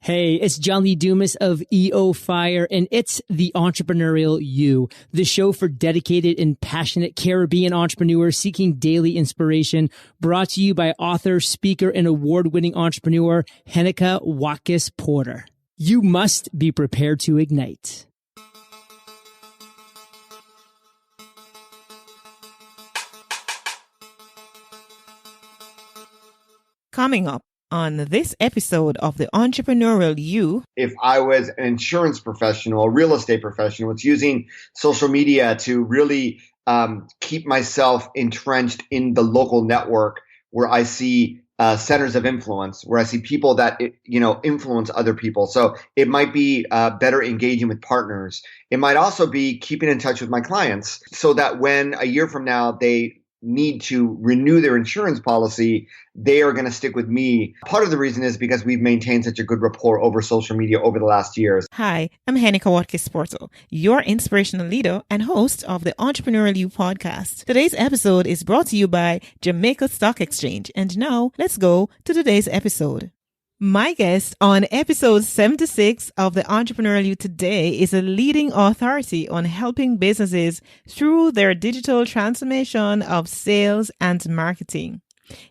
Hey, it's John Lee Dumas of EO Fire, and it's The Entrepreneurial You, the show for dedicated and passionate Caribbean entrepreneurs seeking daily inspiration, brought to you by author, speaker, and award-winning entrepreneur Heneka Watkis-Porter. You must be prepared to ignite. Coming up on this episode of The Entrepreneurial You. If I was an insurance professional, a real estate professional, it's using social media to really keep myself entrenched in the local network where I see centers of influence, where I see people that, influence other people. So it might be better engaging with partners. It might also be keeping in touch with my clients so that when a year from now they need to renew their insurance policy, they are going to stick with me. Part of the reason is because we've maintained such a good rapport over social media over the last years. Hi, I'm Heneka Watkis-Porter, your inspirational leader and host of the Entrepreneurial You podcast. Today's episode is brought to you by Jamaica Stock Exchange. And now let's go to today's episode. My guest on episode 76 of The Entrepreneurial You today is a leading authority on helping businesses through their digital transformation of sales and marketing.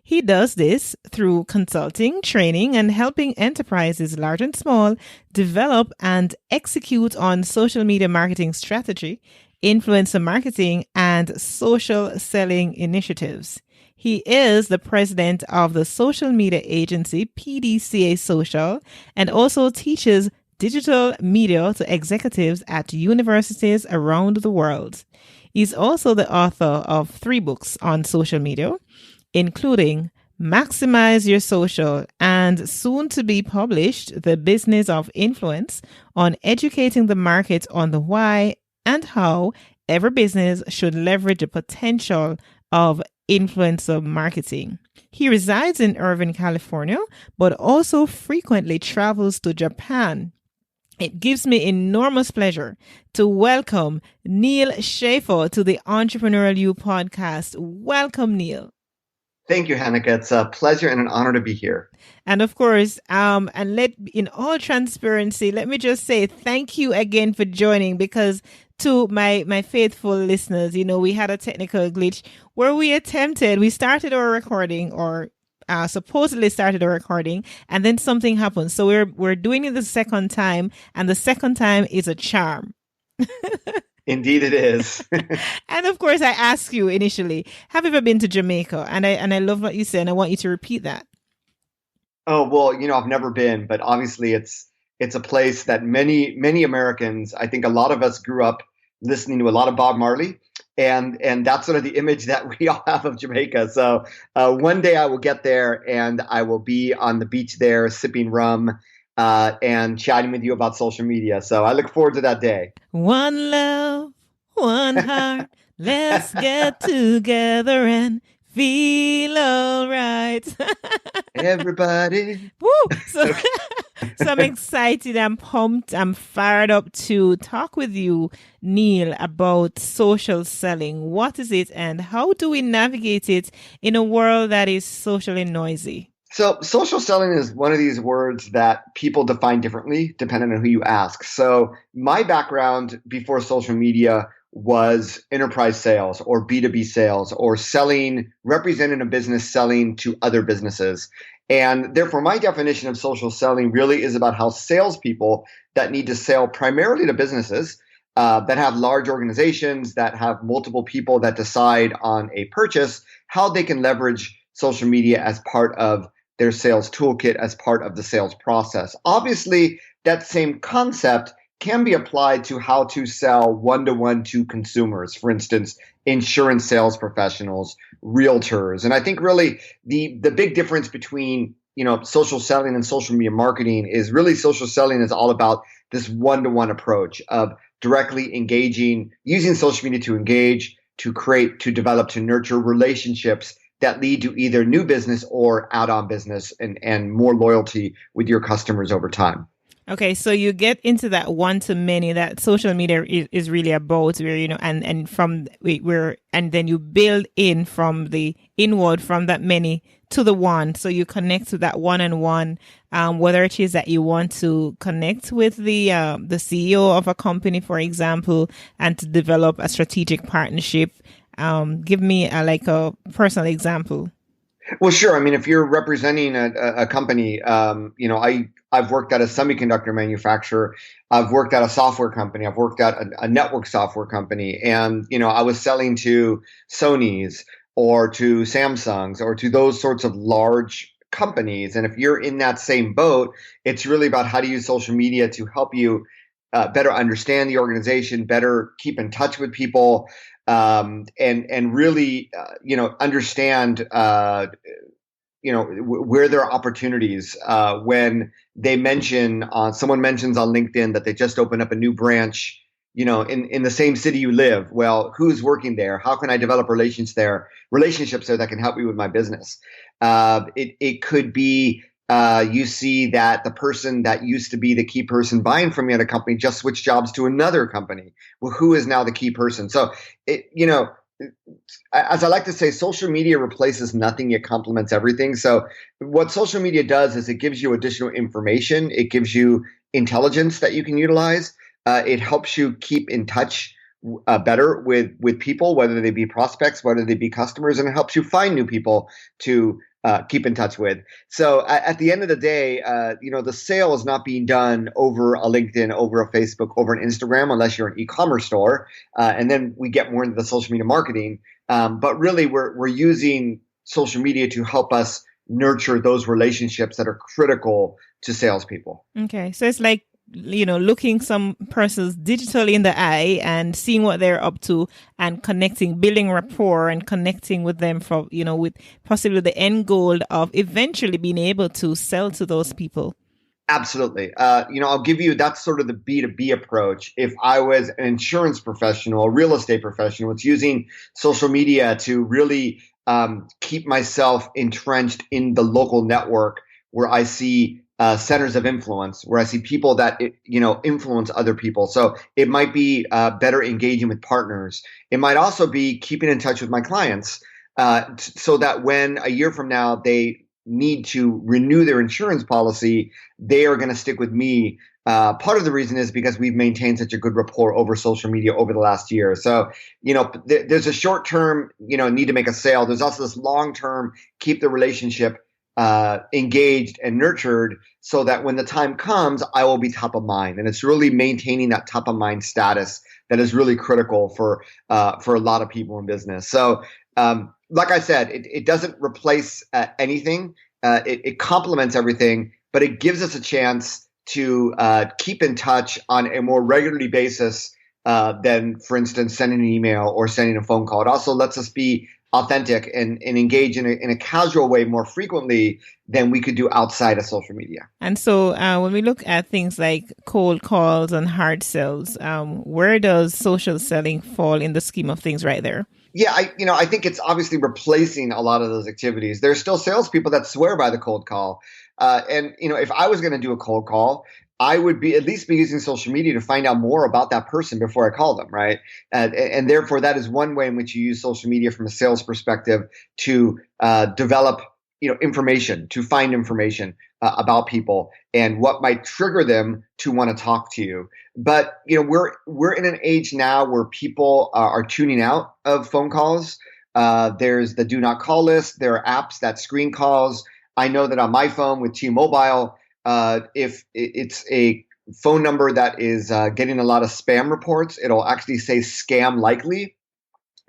He does this through consulting, training, and helping enterprises large and small develop and execute on social media marketing strategy, influencer marketing, and social selling initiatives. He is the president of the social media agency PDCA Social and also teaches digital media to executives at universities around the world. He's also the author of 3 books on social media, including Maximize Your Social and soon to be published The Business of Influence on educating the market on the why and how every business should leverage the potential of influencer marketing. He resides in Irvine, California, but also frequently travels to Japan. It gives me enormous pleasure to welcome Neal Schaffer to the Entrepreneurial You podcast. Welcome, Neal. Thank you, Heneka. It's a pleasure and an honor to be here. And of course, in all transparency, let me just say thank you again for joining, because to my faithful listeners, we had a technical glitch where we started our recording or supposedly started a recording, and then something happened. So we're doing it the second time, and the second time is a charm. Indeed it is. And of course, I asked you initially, have you ever been to Jamaica? And I love what you said, and I want you to repeat that. Oh, well, I've never been, but obviously it's a place that many Americans, I think a lot of us grew up listening to a lot of Bob Marley, and that's sort of the image that we all have of Jamaica. So one day I will get there and I will be on the beach there sipping rum and chatting with you about social media. So I look forward to that day. One love, one heart, let's get together and feel all right. Everybody. Woo! So I'm excited. I'm pumped. I'm fired up to talk with you, Neal, about social selling. What is it and how do we navigate it in a world that is socially noisy? So social selling is one of these words that people define differently depending on who you ask. So my background before social media was enterprise sales or B2B sales or representing a business selling to other businesses. And therefore, my definition of social selling really is about how salespeople that need to sell primarily to businesses that have large organizations, that have multiple people that decide on a purchase, how they can leverage social media as part of their sales toolkit, as part of the sales process. Obviously, that same concept can be applied to how to sell one-to-one to consumers. For instance, insurance sales professionals, realtors. And I think really the big difference between social selling and social media marketing is really social selling is all about this one-to-one approach of directly engaging, using social media to engage, to create, to develop, to nurture relationships that lead to either new business or add-on business and more loyalty with your customers over time. Okay, so you get into that one to many that social media is really about, where and from where and then you build in from the inward from that many to the one, so you connect to that one and one. Whether it is that you want to connect with the CEO of a company, for example, and to develop a strategic partnership. Give me a personal example. Well, sure. I mean, if you're representing a company, I've worked at a semiconductor manufacturer. I've worked at a software company. I've worked at a network software company. And, I was selling to Sony's or to Samsung's or to those sorts of large companies. And if you're in that same boat, it's really about how to use social media to help you better understand the organization, better keep in touch with people, and really, understand, where there are opportunities. When someone mentions on LinkedIn that they just opened up a new branch, in the same city you live. Well, who's working there? How can I develop relationships there that can help me with my business? It could be, you see that the person that used to be the key person buying from you at a company just switched jobs to another company. Well, who is now the key person? So, as I like to say, social media replaces nothing. It complements everything. So what social media does is it gives you additional information. It gives you intelligence that you can utilize. It helps you keep in touch better with people, whether they be prospects, whether they be customers, and it helps you find new people to keep in touch with. So at the end of the day, the sale is not being done over a LinkedIn, over a Facebook, over an Instagram, unless you're an e-commerce store. And then we get more into the social media marketing. But really, we're using social media to help us nurture those relationships that are critical to salespeople. Okay, so it's like looking some persons digitally in the eye and seeing what they're up to and connecting, building rapport and connecting with them for, with possibly the end goal of eventually being able to sell to those people. Absolutely. I'll give you, that's sort of the B2B approach. If I was an insurance professional, a real estate professional, it's using social media to really keep myself entrenched in the local network where I see centers of influence, where I see people that, influence other people. So it might be better engaging with partners. It might also be keeping in touch with my clients so that when a year from now they need to renew their insurance policy, they are going to stick with me. Part of the reason is because we've maintained such a good rapport over social media over the last year. So, there's a short term, need to make a sale. There's also this long term, keep the relationship engaged and nurtured so that when the time comes, I will be top of mind. And it's really maintaining that top of mind status that is really critical for a lot of people in business. So, like I said, it doesn't replace anything. It complements everything, but it gives us a chance to keep in touch on a more regularly basis than, for instance, sending an email or sending a phone call. It also lets us be authentic and engage in a casual way more frequently than we could do outside of social media. And so when we look at things like cold calls and hard sells, where does social selling fall in the scheme of things right there? Yeah, I think it's obviously replacing a lot of those activities. There's still salespeople that swear by the cold call. And if I was going to do a cold call, I would at least be using social media to find out more about that person before I call them, right? And therefore, that is one way in which you use social media from a sales perspective to develop, information, to find information about people and what might trigger them to want to talk to you. But we're in an age now where people are tuning out of phone calls. There's the do not call list. There are apps that screen calls. I know that on my phone with T-Mobile, if it's a phone number that is getting a lot of spam reports, it'll actually say scam likely.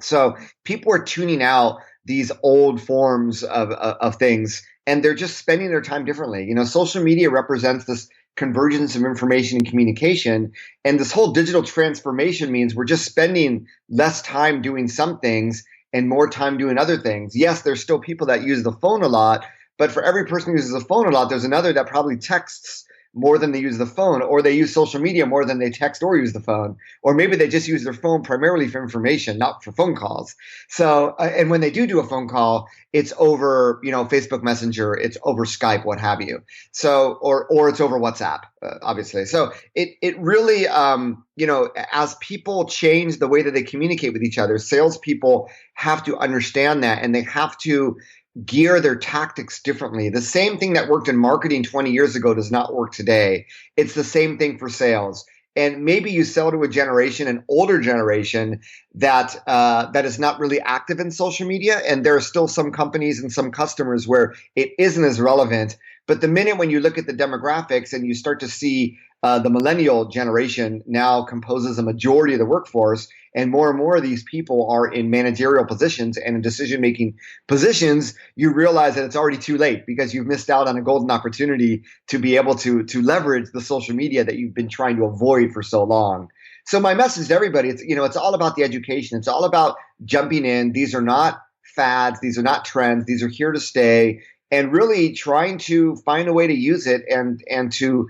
So people are tuning out these old forms of things, and they're just spending their time differently. Social media represents this convergence of information and communication, and this whole digital transformation means we're just spending less time doing some things and more time doing other things. Yes, there's still people that use the phone a lot, but for every person who uses the phone a lot, there's another that probably texts more than they use the phone, or they use social media more than they text or use the phone, or maybe they just use their phone primarily for information, not for phone calls. So, and when they do a phone call, it's over, Facebook Messenger, it's over Skype, what have you. So, or it's over WhatsApp, obviously. So it really, as people change the way that they communicate with each other, salespeople have to understand that, and they have to gear their tactics differently. The same thing that worked in marketing 20 years ago does not work today. It's the same thing for sales. And maybe you sell to an older generation that is not really active in social media. And there are still some companies and some customers where it isn't as relevant. But the minute when you look at the demographics and you start to see the millennial generation now composes a majority of the workforce, and more of these people are in managerial positions and in decision-making positions, you realize that it's already too late because you've missed out on a golden opportunity to be able to leverage the social media that you've been trying to avoid for so long. So my message to everybody, it's all about the education. It's all about jumping in. These are not fads. These are not trends. These are here to stay, and really trying to find a way to use it and to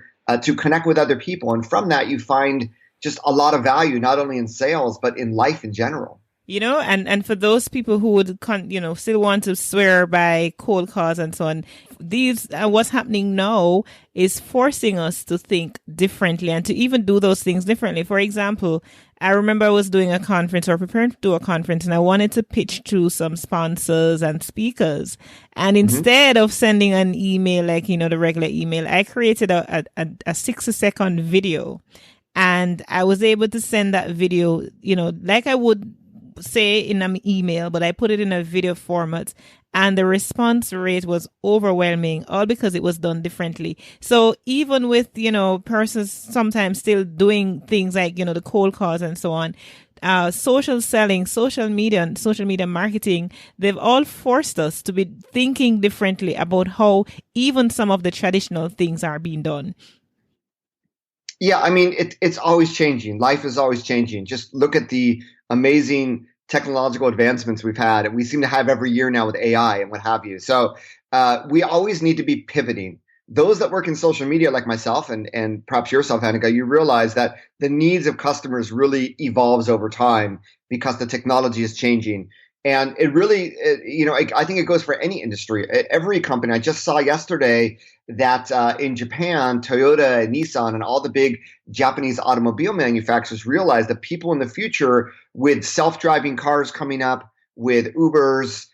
connect with other people. And from that, you find just a lot of value, not only in sales, but in life in general. And for those people who would, still want to swear by cold calls and so on, what's happening now is forcing us to think differently and to even do those things differently. For example, I remember I was doing a conference or preparing to do a conference, and I wanted to pitch to some sponsors and speakers. And instead of sending an email like, the regular email, I created a 60-second video. And I was able to send that video, like I would say in an email, but I put it in a video format. And the response rate was overwhelming, all because it was done differently. So even with, persons sometimes still doing things like, the cold calls and so on, social selling, social media and social media marketing, they've all forced us to be thinking differently about how even some of the traditional things are being done. Yeah, I mean, it's always changing. Life is always changing. Just look at the amazing technological advancements we've had, and we seem to have every year now with AI and what have you. So we always need to be pivoting. Those that work in social media, like myself and perhaps yourself, Heneka, you realize that the needs of customers really evolves over time because the technology is changing. And it really, I think it goes for any industry, every company. I just saw yesterday that in Japan, Toyota and Nissan and all the big Japanese automobile manufacturers realize that people in the future, with self-driving cars coming up, with Ubers,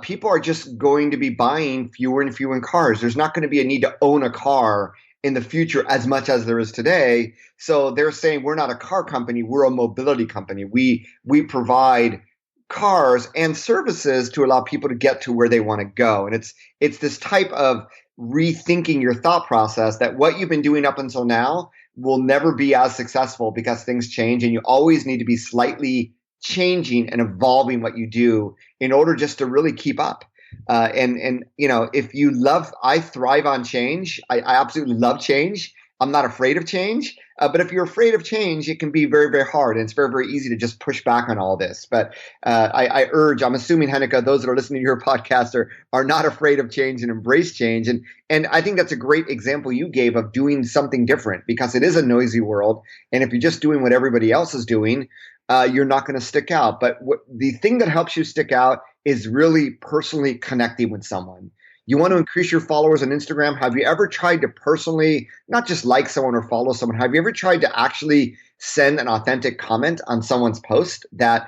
people are just going to be buying fewer and fewer cars. There's not going to be a need to own a car in the future as much as there is today. So they're saying we're not a car company, we're a mobility company. We provide cars and services to allow people to get to where they want to go. And it's this type of rethinking your thought process that what you've been doing up until now will never be as successful because things change, and you always need to be slightly changing and evolving what you do in order just to really keep up. If you I thrive on change. I absolutely love change. I'm not afraid of change. But if you're afraid of change, it can be very, very hard. And it's very, very easy to just push back on all this. But I'm assuming, Heneka, those that are listening to your podcast are not afraid of change and embrace change. And I think that's a great example you gave of doing something different, because it is a noisy world. And if you're just doing what everybody else is doing, you're not going to stick out. But the thing that helps you stick out is really personally connecting with someone. You want to increase your followers on Instagram? Have you ever tried to personally, not just like someone or follow someone, have you ever tried to actually send an authentic comment on someone's post that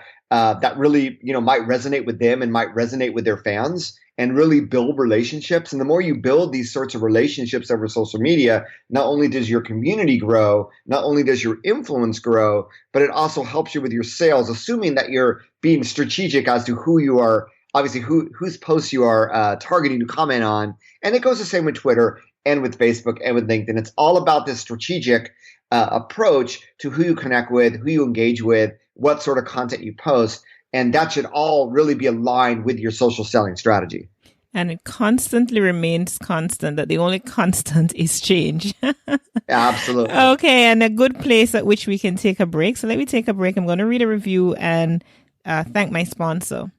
really, might resonate with them and might resonate with their fans, and really build relationships? And the more you build these sorts of relationships over social media, not only does your community grow, not only does your influence grow, but it also helps you with your sales, assuming that you're being strategic as to who you are, obviously whose posts you are targeting to comment on. And it goes the same with Twitter and with Facebook and with LinkedIn. It's all about this strategic approach to who you connect with, who you engage with, what sort of content you post. And that should all really be aligned with your social selling strategy. And it constantly remains constant, that the only constant is change. Absolutely. Okay, and a good place at which we can take a break. So let me take a break. I'm going to read a review and thank my sponsor.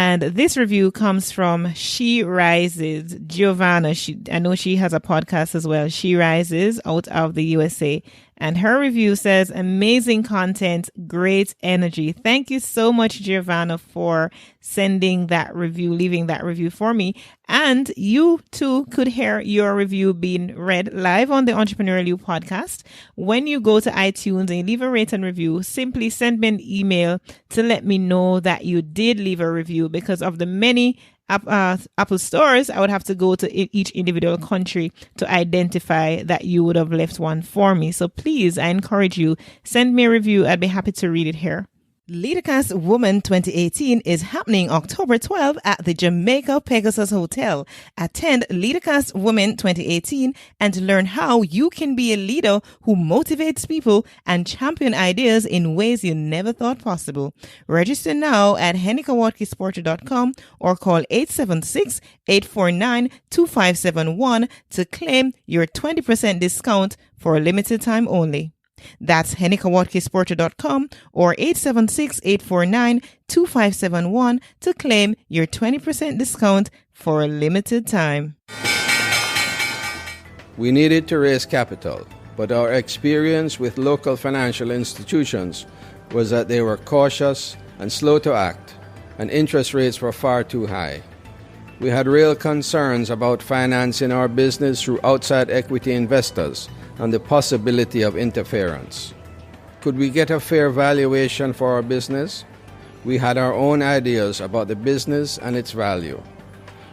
And this review comes from She Rises, Giovanna. I know she has a podcast as well. She Rises out of the USA. And her review says, amazing content, great energy. Thank you so much, Giovanna, for sending that review, leaving that review for me. And you too could hear your review being read live on the Entrepreneurial You podcast. When you go to iTunes and leave a rate and review, simply send me an email to let me know that you did leave a review, because of the many Apple stores, I would have to go to each individual country to identify that you would have left one for me. So please, I encourage you, send me a review. I'd be happy to read it here. LeaderCast Woman 2018 is happening October 12 at the Jamaica Pegasus Hotel. Attend LeaderCast Woman 2018 and learn how you can be a leader who motivates people and champion ideas in ways you never thought possible. Register now at HenekaWatkis-Porter.com or call 876-849-2571 to claim your 20% discount for a limited time only. That's HenekaWatkis-Porter.com or 876-849-2571 to claim your 20% discount for a limited time. We needed to raise capital, but our experience with local financial institutions was that they were cautious and slow to act, and interest rates were far too high. We had real concerns about financing our business through outside equity investors and the possibility of interference. Could we get a fair valuation for our business? We had our own ideas about the business and its value.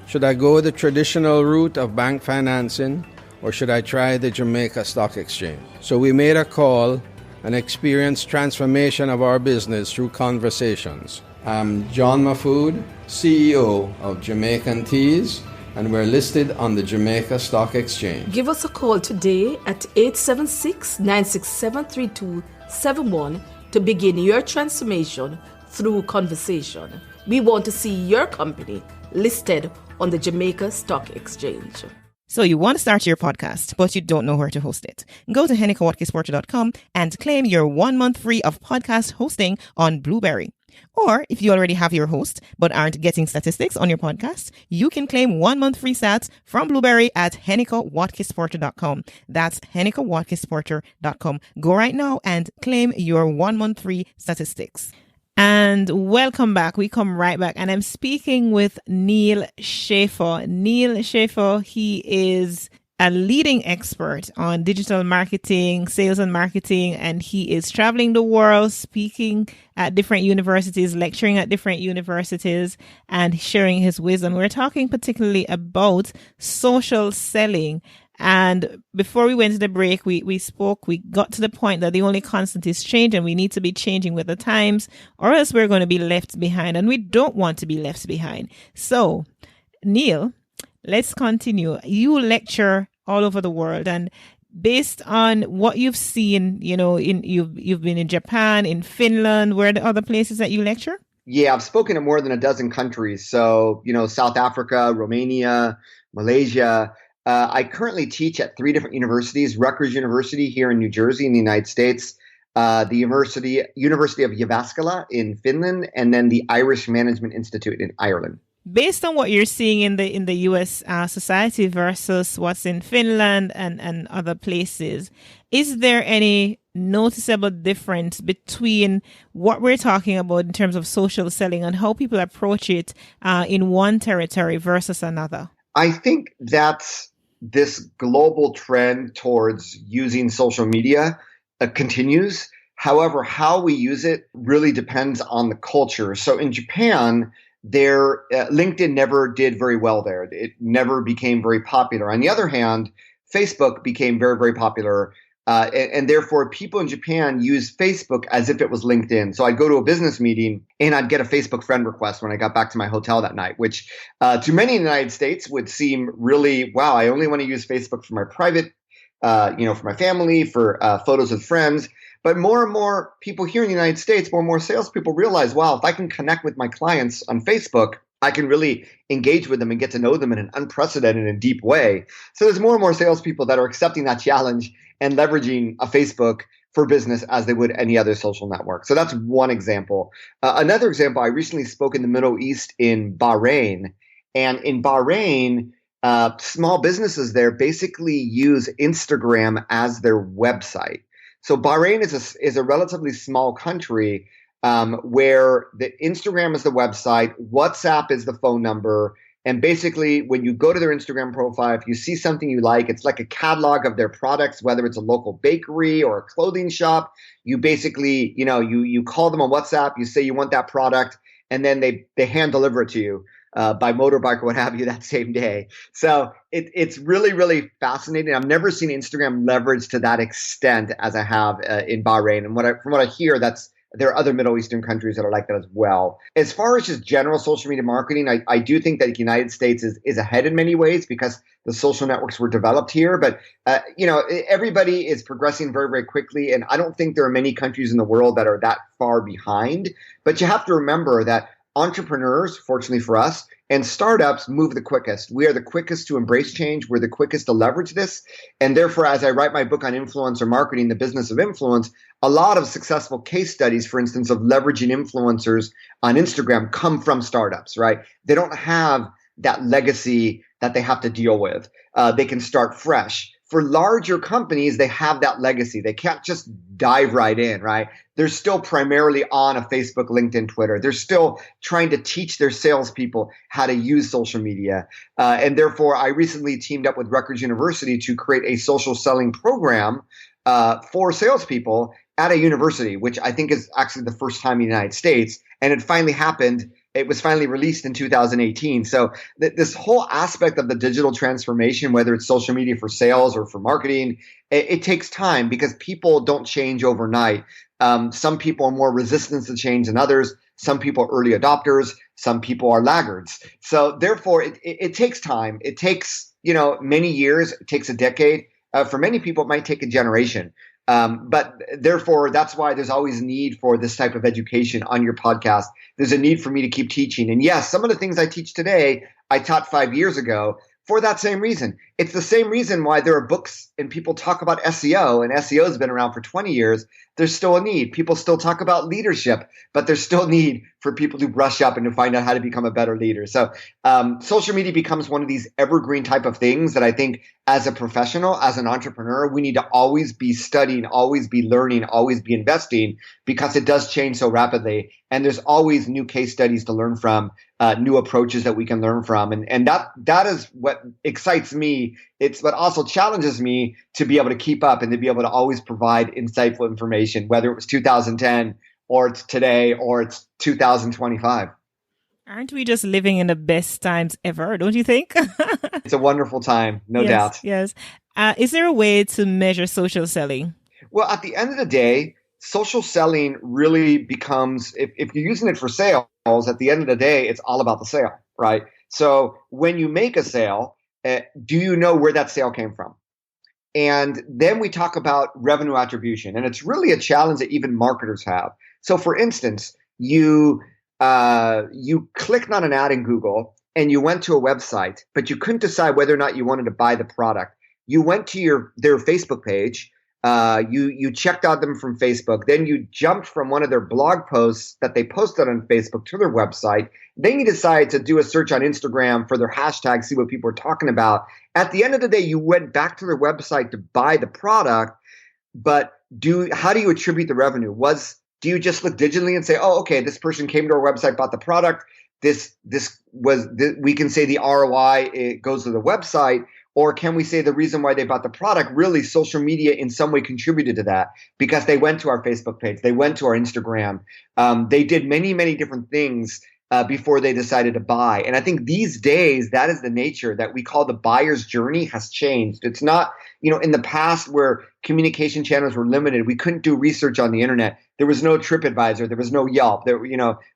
Should I go the traditional route of bank financing, or should I try the Jamaica Stock Exchange? So we made a call and experienced transformation of our business through conversations. I'm John Mafood, CEO of Jamaican Teas, and we're listed on the Jamaica Stock Exchange. Give us a call today at 876-967-3271 to begin your transformation through conversation. We want to see your company listed on the Jamaica Stock Exchange. So you want to start your podcast, but you don't know where to host it. Go to HenekaWatkis-Porter.com and claim your 1 month free of podcast hosting on Blueberry. Or if you already have your host but aren't getting statistics on your podcast, you can claim 1 month free stats from Blueberry at HenekaWatkis-Porter.com. That's HenekaWatkis-Porter.com. Go right now and claim your 1 month free statistics. And welcome back. We come right back. And I'm speaking with Neal Schaffer. Neal Schaffer, he is a leading expert on digital marketing, sales and marketing, and he is traveling the world, speaking at different universities, lecturing at different universities, and sharing his wisdom. We're talking particularly about social selling. And before we went to the break, we got to the point that the only constant is change, and we need to be changing with the times, or else we're going to be left behind, and we don't want to be left behind. So, Neal, let's continue. You lecture all over the world, and based on what you've seen, you've been in Japan, in Finland. Where are the other places that you lecture? Yeah, I've spoken to more than a dozen countries. So, South Africa, Romania, Malaysia. I currently teach at 3 different universities: Rutgers University here in New Jersey in the United States, the University of Jyväskylä in Finland, and then the Irish Management Institute in Ireland. Based on what you're seeing in the U.S. Society versus what's in Finland and other places, is there any noticeable difference between what we're talking about in terms of social selling and how people approach it in one territory versus another? I think that's this global trend towards using social media continues. However, how we use it really depends on the culture. So in Japan, LinkedIn never did very well there. It never became very popular. On the other hand, Facebook became very, very popular. And therefore, people in Japan use Facebook as if it was LinkedIn. So I'd go to a business meeting and I'd get a Facebook friend request when I got back to my hotel that night, which to many in the United States would seem really, wow, I only want to use Facebook for my private, for my family, for photos with friends. But more and more people here in the United States, more and more salespeople realize, wow, if I can connect with my clients on Facebook, I can really engage with them and get to know them in an unprecedented and deep way. So there's more and more salespeople that are accepting that challenge and leveraging a Facebook for business as they would any other social network. So that's one example. Another example, I recently spoke in the Middle East in Bahrain. And in Bahrain, small businesses there basically use Instagram as their website. So Bahrain is a relatively small country where the Instagram is the website, WhatsApp is the phone number. And basically, when you go to their Instagram profile, if you see something you like, it's like a catalog of their products, whether it's a local bakery or a clothing shop. You basically, you call them on WhatsApp, you say you want that product, and then they hand deliver it to you by motorbike or what have you that same day. So it's really, really fascinating. I've never seen Instagram leveraged to that extent as I have in Bahrain. And from what I hear, there are other Middle Eastern countries that are like that as well. As far as just general social media marketing, I do think that the United States is ahead in many ways because the social networks were developed here. But, everybody is progressing very, very quickly. And I don't think there are many countries in the world that are that far behind. But you have to remember that entrepreneurs, fortunately for us, and startups move the quickest. We are the quickest to embrace change. We're the quickest to leverage this. And therefore, as I write my book on influencer marketing, the business of influence, a lot of successful case studies, for instance, of leveraging influencers on Instagram come from startups, right? They don't have that legacy that they have to deal with. They can start fresh. For larger companies, they have that legacy. They can't just dive right in, right? They're still primarily on a Facebook, LinkedIn, Twitter. They're still trying to teach their salespeople how to use social media. And therefore, I recently teamed up with Rutgers University to create a social selling program for salespeople at a university, which I think is actually the first time in the United States. And it finally happened. It was finally released in 2018. So this whole aspect of the digital transformation, whether it's social media for sales or for marketing, it takes time because people don't change overnight. Some people are more resistant to change than others. Some people are early adopters. Some people are laggards. So therefore, it takes time. It takes many years. It takes a decade. For many people, it might take a generation. But therefore, that's why there's always a need for this type of education on your podcast. There's a need for me to keep teaching. And yes, some of the things I teach today, I taught 5 years ago for that same reason. It's the same reason why there are books and people talk about SEO, and SEO has been around for 20 years. There's still a need. People still talk about leadership, but there's still a need for people to brush up and to find out how to become a better leader. So social media becomes one of these evergreen type of things that I think as a professional, as an entrepreneur, we need to always be studying, always be learning, always be investing because it does change so rapidly. And there's always new case studies to learn from, new approaches that we can learn from. And that is what excites me. It's what also challenges me to be able to keep up and to be able to always provide insightful information, whether it was 2010 or it's today or it's 2025. Aren't we just living in the best times ever, don't you think? It's a wonderful time, no doubt. Yes. Is there a way to measure social selling? Well, at the end of the day, social selling really becomes, if you're using it for sales, at the end of the day, it's all about the sale, right? So when you make a sale, do you know where that sale came from? And then we talk about revenue attribution. And it's really a challenge that even marketers have. So for instance, you clicked on an ad in Google and you went to a website, but you couldn't decide whether or not you wanted to buy the product. You went to their Facebook page. You checked out them from Facebook. Then you jumped from one of their blog posts that they posted on Facebook to their website. Then you decided to do a search on Instagram for their hashtag, see what people are talking about. At the end of the day, you went back to their website to buy the product. But how do you attribute the revenue? Do you just look digitally and say, oh, okay, this person came to our website, bought the product. We can say the ROI, it goes to the website. Or can we say the reason why they bought the product, really social media in some way contributed to that because they went to our Facebook page, they went to our Instagram, they did many, many different things before they decided to buy. And I think these days, that is the nature that we call the buyer's journey has changed. It's not, in the past where communication channels were limited, we couldn't do research on the internet. There was no TripAdvisor. There was no Yelp.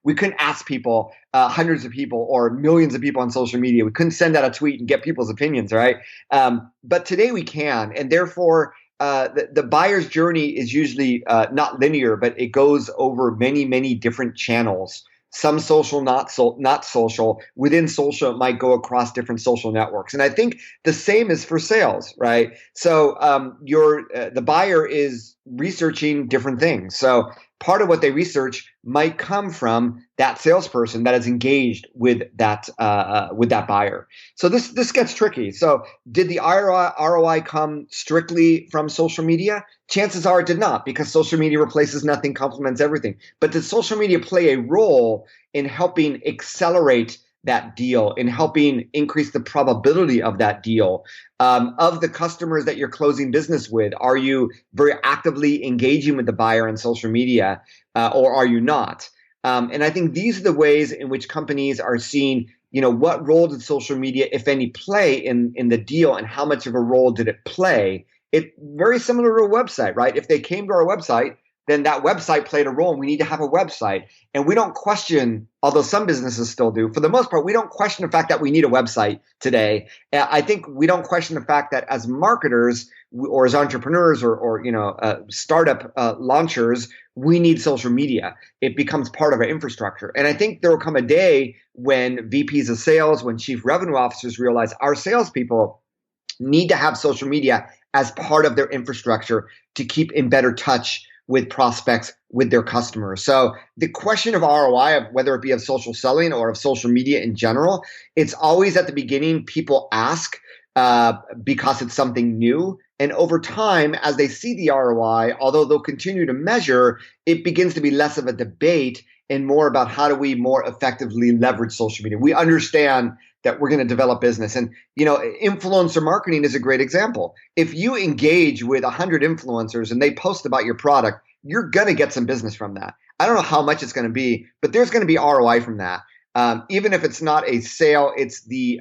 We couldn't ask people, hundreds of people or millions of people on social media. We couldn't send out a tweet and get people's opinions, right? But today we can. And therefore, the buyer's journey is usually not linear, but it goes over many, many different channels. some social, not social. Within social, it might go across different social networks. And I think the same is for sales, right? So the buyer is researching different things. So part of what they research might come from that salesperson that is engaged with that buyer. So this gets tricky. So did the ROI come strictly from social media? Chances are it did not, because social media replaces nothing, complements everything. But did social media play a role in helping accelerate that deal, in helping increase the probability of that deal? Of the customers that you're closing business with, are you very actively engaging with the buyer on social media, or are you not? And I think these are the ways in which companies are seeing, what role did social media, if any, play in the deal, and how much of a role did it play? It's very similar to a website, right? If they came to our website, then that website played a role, and we need to have a website. And we don't question, although some businesses still do, for the most part, we don't question the fact that we need a website today. I think we don't question the fact that as marketers or as entrepreneurs or startup launchers, we need social media. It becomes part of our infrastructure. And I think there will come a day when VPs of sales, when chief revenue officers realize our salespeople need to have social media as part of their infrastructure to keep in better touch with prospects, with their customers. So the question of ROI, of whether it be of social selling or of social media in general, it's always at the beginning people ask because it's something new. And over time, as they see the ROI, although they'll continue to measure, it begins to be less of a debate and more about how do we more effectively leverage social media. We understand that we're going to develop business. And, influencer marketing is a great example. If you engage with 100 influencers and they post about your product, you're going to get some business from that. I don't know how much it's going to be, but there's going to be ROI from that. Even if it's not a sale, it's the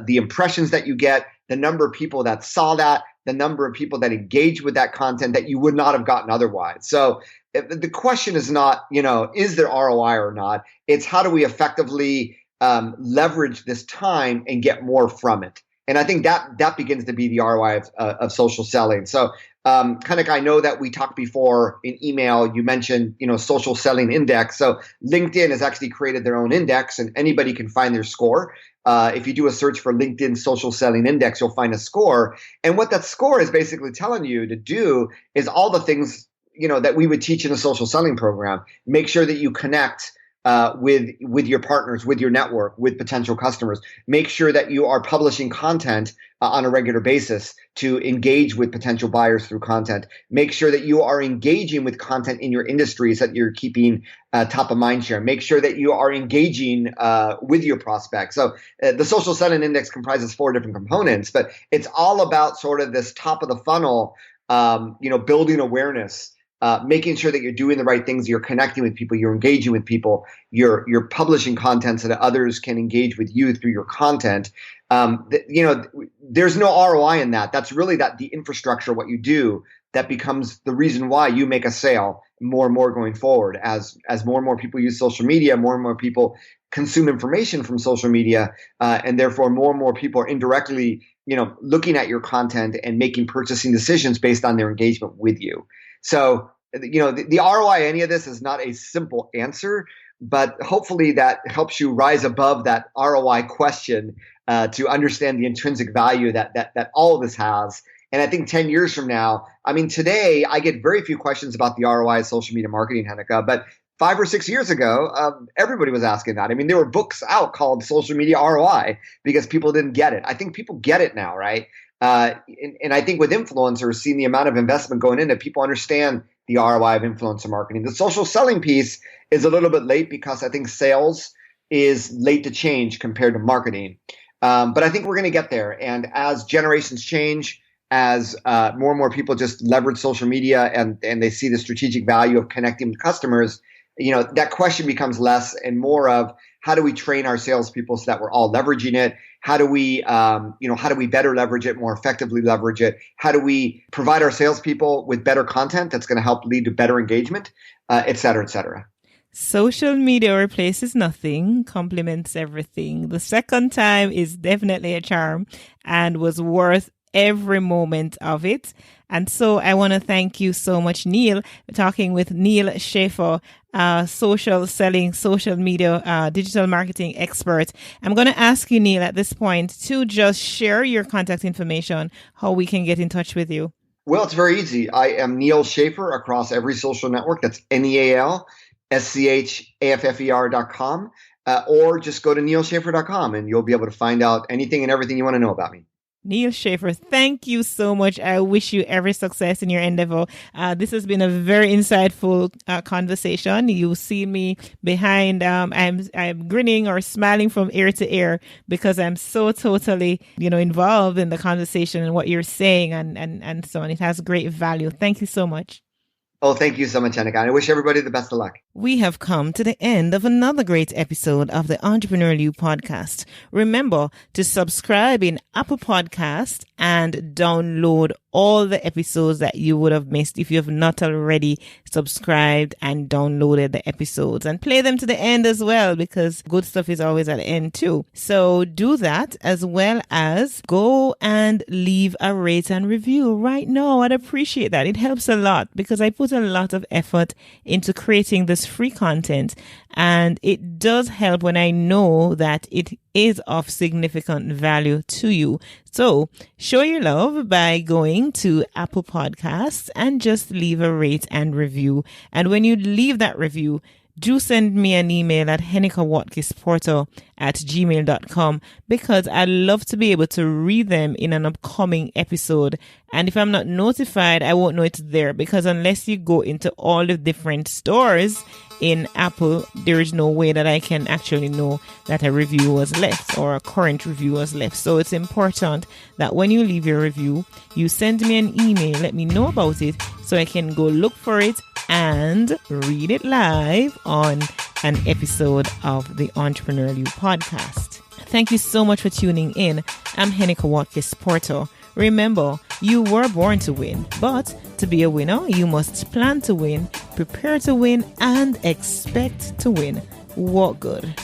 impressions that you get, the number of people that saw that, the number of people that engage with that content that you would not have gotten otherwise. So the question is not, is there ROI or not? It's how do we effectively leverage this time and get more from it. And I think that begins to be the ROI of social selling. So Heneka, I know that we talked before in email, you mentioned, social selling index. So LinkedIn has actually created their own index, and anybody can find their score. If you do a search for LinkedIn social selling index, you'll find a score. And what that score is basically telling you to do is all the things, that we would teach in a social selling program. Make sure that you connect with your partners, with your network, with potential customers. Make sure that you are publishing content on a regular basis to engage with potential buyers through content. Make sure that you are engaging with content in your industries that you're keeping top of mind share. Make sure that you are engaging with your prospects. So the social selling index comprises 4 different components, but it's all about sort of this top of the funnel, building awareness. Making sure that you're doing the right things, you're connecting with people, you're engaging with people, you're publishing content so that others can engage with you through your content. There's no ROI in that. That's really the infrastructure, what you do, that becomes the reason why you make a sale more and more going forward. As more and more people use social media, more and more people consume information from social media, and therefore more and more people are indirectly, looking at your content and making purchasing decisions based on their engagement with you. So, the ROI, any of this is not a simple answer, but hopefully that helps you rise above that ROI question to understand the intrinsic value that all of this has. And I think 10 years from now, today I get very few questions about the ROI of social media marketing, Heneka, but 5 or 6 years ago, everybody was asking that. There were books out called Social Media ROI because people didn't get it. I think people get it now, right? And I think with influencers, seeing the amount of investment going into it, people understand the ROI of influencer marketing. The social selling piece is a little bit late because I think sales is late to change compared to marketing. But I think we're going to get there. And as generations change, as more and more people just leverage social media and they see the strategic value of connecting with customers, that question becomes less and more of how do we train our salespeople so that we're all leveraging it? How do we better leverage it, more effectively leverage it? How do we provide our salespeople with better content that's going to help lead to better engagement, et cetera, et cetera? Social media replaces nothing, complements everything. The second time is definitely a charm and was worth every moment of it. And so I want to thank you so much, Neal. We're talking with Neal Schaffer, social selling, social media, digital marketing expert. I'm going to ask you, Neal, at this point to just share your contact information, how we can get in touch with you. Well, it's very easy. I am Neal Schaffer across every social network. That's NealSchaffer.com. Or just go to nealschaffer.com and you'll be able to find out anything and everything you want to know about me. Neal Schaffer, thank you so much. I wish you every success in your endeavor. This has been a very insightful conversation. You see me behind. I'm grinning or smiling from ear to ear because I'm so totally, involved in the conversation and what you're saying and so on. It has great value. Thank you so much. Oh, thank you so much, Heneka. I wish everybody the best of luck. We have come to the end of another great episode of the Entrepreneurial You podcast. Remember to subscribe in Apple Podcast and download all the episodes that you would have missed if you have not already subscribed and downloaded the episodes, and play them to the end as well, because good stuff is always at the end too. So do that, as well as go and leave a rate and review right now. I'd appreciate that. It helps a lot because I put a lot of effort into creating this free content, and it does help when I know that it is of significant value to you. So show your love by going to Apple Podcasts and just leave a rate and review. And when you leave that review, do send me an email at henekawatkisporter@gmail.com, because I'd love to be able to read them in an upcoming episode. And if I'm not notified, I won't know it's there, because unless you go into all the different stores in Apple, there is no way that I can actually know that a review was left or a current review was left. So it's important that when you leave your review, you send me an email, let me know about it so I can go look for it and read it live on an episode of the Entrepreneurial You podcast. Thank you so much for tuning in. I'm Heneka Watkis-Porter. Remember, you were born to win, but to be a winner, you must plan to win, prepare to win, and expect to win. Walk good.